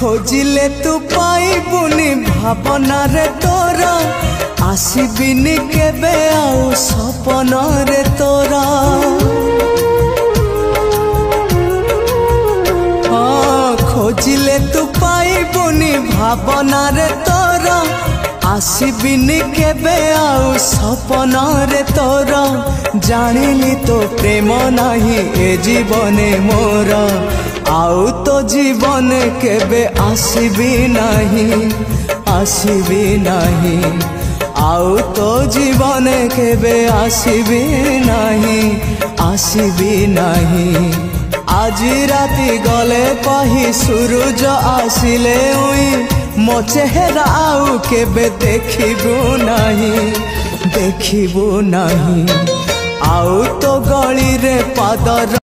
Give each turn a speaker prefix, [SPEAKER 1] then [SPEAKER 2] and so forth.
[SPEAKER 1] खोजिले तू पाइबुनी भावना रे तोरा आसबिनी केबे आउ सपन रे तोरा खोजिले तू पाइबुनी भावना रे तोरा आसबिनी केबे आउ सपन रे तोरा जानिली तो प्रेम नाही ए जीवने मोर आउ तो जीवन केबे आसबी नाही आउ तो जीवन केबे आसबी नाही आज राति गले कही सूरज आसिले उई मो चेहरा आउ केबे देखिबू नाही आउ तो गली रे पाद